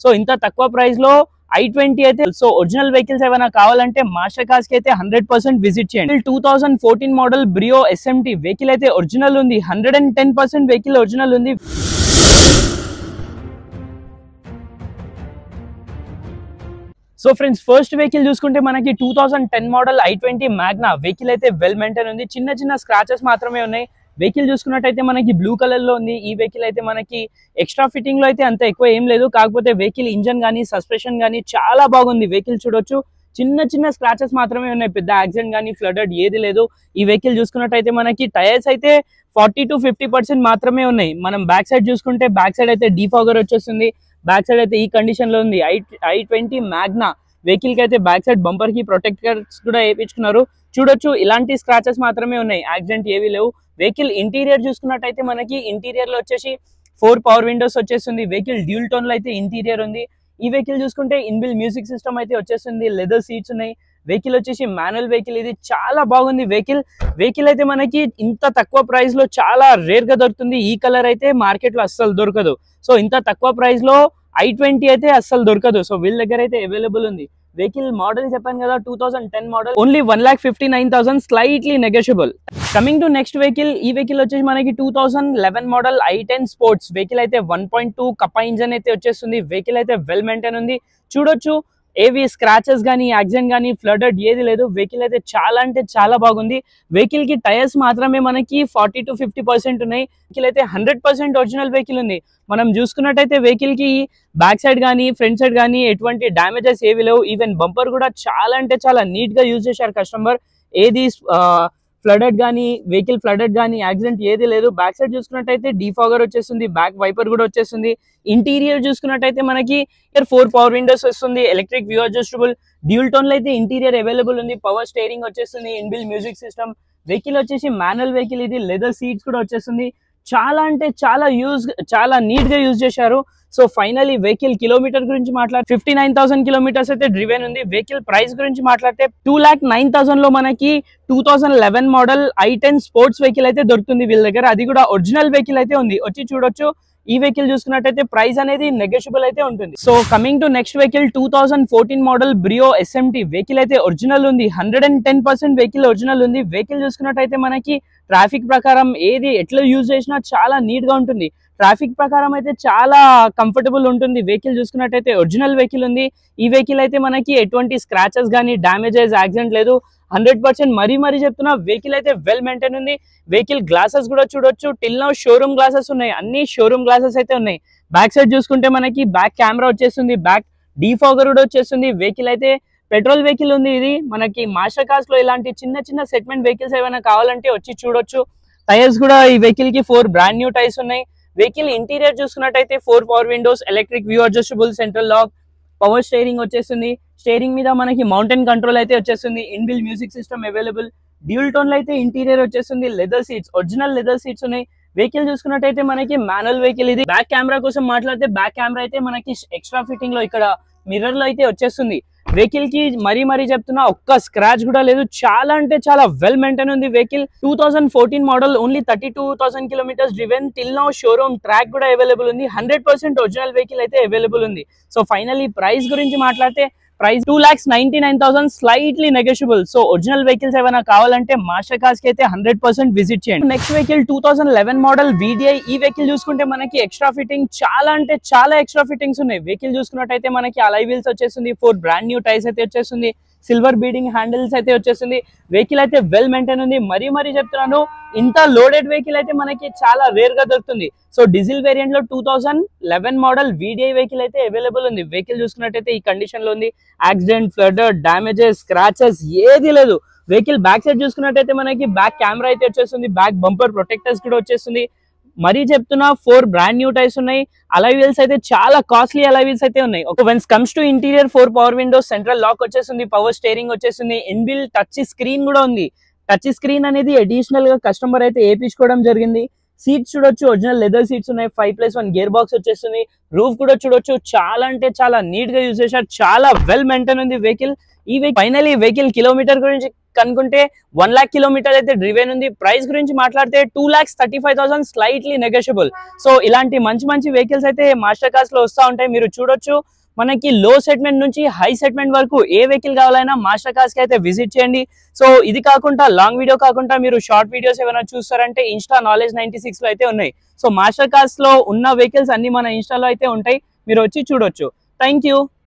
So ఇంత తక్కువ price లో i20 అయితే సో ఒరిజినల్ వెహికల్స్ ఏమైనా కావాలంటే మాస్టర్ కార్స్ కి అయితే 100% విజిట్ చేయండి. 2014 మోడల్ బ్రియో SMT వెహికల్ అయితే ఒరిజినల్ ఉంది. 110% వెహికల్ ఒరిజినల్ ఉంది. సో ఫ్రెండ్స్, ఫస్ట్ వెహికల్ చూసుకుంటే మనకి 2010 మోడల్ i20 మ్యాగ్నా వెహికల్ అయితే వెల్ మెయింటైన్ ఉంది. చిన్న చిన్న స్క్రాచెస్ మాత్రమే ఉన్నాయి. వెహికల్ చూసుకున్నట్టయితే మనకి బ్లూ కలర్ లో ఉంది. ఈ వెహికల్ అయితే మనకి ఎక్స్ట్రా ఫిట్టింగ్ లో అయితే అంత ఎక్కువ ఏం లేదు. కాకపోతే వెహికల్ ఇంజన్ గానీ సస్పెన్షన్ గానీ చాలా బాగుంది. వెహికల్ చూడొచ్చు, చిన్న చిన్న స్క్రాచెస్ మాత్రమే ఉన్నాయి. పెద్ద యాక్సిడెంట్ గానీ ఫ్లడెడ్ ఏది లేదు. ఈ వెహికల్ చూసుకున్నట్టయితే మనకి టైర్స్ అయితే 40 to 50% మాత్రమే ఉన్నాయి. మనం బ్యాక్ సైడ్ చూసుకుంటే బ్యాక్ సైడ్ అయితే డీఫాగర్ వచ్చేస్తుంది. బ్యాక్ సైడ్ అయితే ఈ కండిషన్ లో ఉంది. i20 మ్యాగ్నా వెహికల్ కి అయితే బ్యాక్ సైడ్ బంపర్ కి ప్రొటెక్టర్స్ కూడా వేయించుకున్నారు. చూడొచ్చు, ఇలాంటి స్క్రాచెస్ మాత్రమే ఉన్నాయి, యాక్సిడెంట్ ఏవి లేవు. వెహికల్ ఇంటీరియర్ చూసుకున్నట్టయితే మనకి ఇంటీరియర్ లో వచ్చేసి 4 పవర్ విండోస్ వచ్చేస్తుంది. వెహికల్ డ్యూల్ టోన్ లో అయితే ఇంటీరియర్ ఉంది. ఈ వెహికల్ చూసుకుంటే ఇన్బిల్ మ్యూజిక్ సిస్టమ్ అయితే వచ్చేస్తుంది. లెదర్ సీట్స్ ఉన్నాయి. వెహికల్ వచ్చేసి మాన్యువల్ వెహికల్. ఇది చాలా బాగుంది వెహికల్ అయితే మనకి ఇంత తక్కువ ప్రైస్ లో చాలా రేర్ గా దొరుకుతుంది. ఈ కలర్ అయితే మార్కెట్ లో అస్సలు దొరకదు. సో ఇంత తక్కువ ప్రైస్ లో i20 అయితే అస్సలు దొరకదు. సో వీళ్ళ దగ్గర అయితే అవైలబుల్ ఉంది. వెహికల్ మోడల్ చెప్పాను కదా, 2010 model, only 1,59,000, slightly negotiable. Coming to next vehicle, ఈ వెహికల్ వచ్చేసి మనకి 2011 మోడల్ i10 స్పోర్ట్స్ వెహికల్ అయితే 1.2 కప్పా ఇంజన్ అయితే వచ్చేస్తుంది. వెహికల్ అయితే వెల్ మెయింటైన్ ఉంది. చూడొచ్చు, ఏవి స్క్రాచెస్ గానీ యాక్సిడెంట్ గానీ ఫ్లడెడ్ ఏది లేదు. వెహికల్ అయితే చాలా అంటే చాలా బాగుంది. వెహికల్ కి టైర్స్ మాత్రమే మనకి 40 to 50% ఉన్నాయి. వెహికల్ అయితే 100% ఒరిజినల్ వెహికల్ ఉంది. మనం చూసుకున్నట్టయితే వెహికల్ కి బ్యాక్ సైడ్ గానీ ఫ్రంట్ సైడ్ గానీ ఎటువంటి డ్యామేజెస్ ఏవి లేవు. ఈవెన్ బంపర్ కూడా చాలా అంటే చాలా నీట్ గా యూజ్ చేశారు కస్టమర్. ఏది ఫ్లడెడ్ గానీ వెహికల్ ఫ్లడెడ్ గానీ యాక్సిడెంట్ ఏది లేదు. బ్యాక్ సైడ్ చూసుకున్నట్టయితే డీఫాగర్ వచ్చేస్తుంది. బ్యాక్ వైపర్ కూడా వచ్చేస్తుంది. ఇంటీరియర్ చూసుకున్నట్టయితే మనకి 4 పవర్ విండోస్ వస్తుంది. Electric view adjustable dual tone లో అయితే ఇంటీరియర్ అవైలబుల్ ఉంది. పవర్ స్టీరింగ్ వచ్చేస్తుంది. Inbuilt music system. వెహికల్ వచ్చేసి మాన్యువల్ వెహికల్. ఇది లెదర్ సీట్స్ కూడా వచ్చేస్తుంది. చాలా అంటే చాలా నీట్ గా యూజ్ చేశారు. సో ఫైనలీ వెహికల్ కిలోమీటర్ గురించి మాట్లాడితే 59,000 కిలోమీటర్స్ అయితే డ్రివెన్ ఉంది. వెహికల్ ప్రైస్ గురించి మాట్లాడితే 2,09,000 లో మనకి 2011 మోడల్ i10 స్పోర్ట్స్ వెహికల్ అయితే దొరుకుతుంది వీళ్ళ దగ్గర. అది కూడా ఒరిజినల్ వెహికల్ అయితే ఉంది. వచ్చి చూడొచ్చు, ఈ వెహికల్ చూసుకున్నట్టయితే ప్రైస్ అనేది నెగోషియబుల్ అయితే ఉంటుంది. So coming to next vehicle, 2014 model Brio SMT vehicle అయితే ఒరిజినల్ ఉంది. 110% వెహికల్ ఒరిజినల్ ఉంది. వెహికల్ చూసుకున్నట్టయితే మనకి ట్రాఫిక్ ప్రకారం ఏది ఎట్లా యూజ్ చేసినా చాలా నీట్ గా ఉంటుంది. ట్రాఫిక్ ప్రకారం అయితే చాలా కంఫర్టబుల్ ఉంటుంది. వెహికల్ చూసుకున్నట్టయితే ఒరిజినల్ వెహికల్ ఉంది. ఈ వెహికల్ అయితే మనకి ఎటువంటి స్క్రాచెస్ గానీ డ్యామేజెస్ యాక్సిడెంట్ లేదు. 100% మరీ చెప్తున్నా, వెహికల్ అయితే వెల్ మెయింటైన్ ఉంది. వెహికల్ గ్లాసెస్ కూడా చూడొచ్చు, టిల్ నౌ షోరూమ్ గ్లాసెస్ ఉన్నాయి. అన్ని షోరూమ్ గ్లాసెస్ అయితే ఉన్నాయి. బ్యాక్ సైడ్ చూసుకుంటే మనకి బ్యాక్ కెమెరా వచ్చేస్తుంది. బ్యాక్ డీఫాగర్ కూడా వచ్చేస్తుంది. వెహికల్ అయితే పెట్రోల్ వెహికల్ ఉంది. ఇది మనకి మాస్టర్ కార్స్ లో ఇలాంటి చిన్న సెగ్మెంట్ వెహికల్స్ ఏమైనా కావాలంటే వచ్చి చూడొచ్చు. టైర్స్ కూడా ఈ వెహికల్ కి 4 బ్రాండ్ న్యూ టైర్స్ ఉన్నాయి. వెహికల్ ఇంటీరియర్ చూసుకున్నట్టయితే 4 power windows, electric view adjustable, central lock, power steering వచ్చేస్తుంది. స్టీరింగ్ మీద మనకి మౌంటైన్ కంట్రోల్ అయితే వచ్చేస్తుంది. Inbuilt music system available. Dual tone లో అయితే ఇంటీరియర్ వచ్చేస్తుంది. Leather seats, original leather seats ఉన్నాయి. వెహికల్ చూసుకున్నట్టయితే మనకి మాన్యువల్ వెహికల్. ఇది బ్యాక్ కెమెరా కోసం మాట్లాడితే బ్యాక్ కెమెరా అయితే మనకి ఎక్స్ట్రా ఫిట్టింగ్ లో ఇక్కడ మిర్రర్ లో అయితే వచ్చేస్తుంది. వెహికల్ కి మరీ చెప్తున్నా, ఒక్క స్క్రాచ్ కూడా లేదు. చాలా అంటే చాలా వెల్ మెయింటైన్ ఉంది vehicle. 2014 model, only 32,000 kilometres driven. Till now showroom track కూడా అవైలబుల్ ఉంది. 100% ఒరిజినల్ వెహికల్ అయితే అవైలబుల్ ఉంది. సో ఫైనలీ ప్రైస్ గురించి మాట్లాడితే price 2,99,000, slightly negotiable. So original vehicles ఏమైనా కావాలంటే మాస్టర్ కార్స్ కి అయితే 100% విజిట్ చేయండి. Next vehicle 2011 model VDI. ఈ వెహికల్ చూసుకుంటే మనకి ఎక్స్ట్రా ఫిట్టింగ్ చాలా అంటే చాలా ఎక్స్ట్రా ఫిట్టింగ్స్ ఉన్నాయి. వెహికల్ చూసుకున్నట్టయితే మనకి అలై వీల్స్ వచ్చేస్తుంది. 4 బ్రాండ్ న్యూ టైర్స్ అయితే వచ్చేస్తుంది. సిల్వర్ బీడింగ్ హ్యాండిల్స్ అయితే వచ్చేస్తుంది. వెహికల్ అయితే వెల్ మెయింటైన్ ఉంది. మరీ చెప్తున్నాను, ఇంత లోడెడ్ వెహికల్ అయితే మనకి చాలా రేర్ గా దొరుకుతుంది. సో డీజిల్ వేరియంట్ లో 2011 మోడల్ VDI వెహికల్ అయితే అవైలబుల్ ఉంది. వెహికల్ చూసుకున్నట్టయితే ఈ కండిషన్ లో ఉంది. యాక్సిడెంట్, ఫ్లడెడ్, డ్యామేజెస్, స్క్రాచెస్ ఏది లేదు. వెహికల్ బ్యాక్ సైడ్ చూసుకున్నట్టయితే మనకి బ్యాక్ కెమెరా అయితే వచ్చేస్తుంది. బ్యాక్ బంపర్ ప్రొటెక్టర్స్ కూడా వచ్చేస్తుంది. మరీ చెప్తున్నా, 4 బ్రాండ్ న్యూ టైర్స్ ఉన్నాయి. అలై వీల్స్ అయితే చాలా కాస్ట్లీ అలై వీల్స్ అయితే ఉన్నాయి. When comes to interior, 4 power windows, central lock వచ్చేస్తుంది. పవర్ స్టీరింగ్ వచ్చేస్తుంది. ఇన్బిల్ టచ్ స్క్రీన్ కూడా ఉంది. టచ్ స్క్రీన్ అనేది అడిషనల్ గా కస్టమర్ అయితే వేయించుకోవడం జరిగింది. సీట్స్ చూడొచ్చు, ఒరిజినల్ లెదర్ సీట్స్ ఉన్నాయి. 5+1 గేర్ బాక్స్ వచ్చేస్తుంది. రూఫ్ కూడా చూడొచ్చు, చాలా అంటే చాలా నీట్ గా యూజ్ చేశారు. చాలా వెల్ మెయింటైన్ ఉంది వెహికల్. ఈ ఫైనలీ వెహికల్ కిలోమీటర్ గురించి కనుకుంటే 1 lakh కిలోమీటర్ అయితే డ్రివెన్ ఉంది. ప్రైస్ గురించి మాట్లాడితే 2,35,000 స్లైట్లీ నెగోషియబుల్. సో ఇలాంటి మంచి మంచి వెహికల్స్ అయితే మాస్టర్ కార్స్ లో వస్తూ ఉంటాయి. మీరు చూడొచ్చు మనకి లో సెగ్మెంట్ నుంచి హై సెగ్మెంట్ వరకు ఏ వెహికల్ కావాలన్నా మాస్టర్ కార్స్ కి అయితే విజిట్ చేయండి. సో ఇది కాకుండా లాంగ్ వీడియో కాకుండా మీరు షార్ట్ వీడియోస్ ఏమైనా చూస్తారంటే ఇన్స్టా నాలెడ్జ్ 96 లో అయితే ఉన్నాయి. సో మాస్టర్ కార్స్ లో ఉన్న వెహికల్స్ అన్ని మన ఇన్స్టాలో అయితే ఉంటాయి, మీరు వచ్చి చూడొచ్చు. Thank you.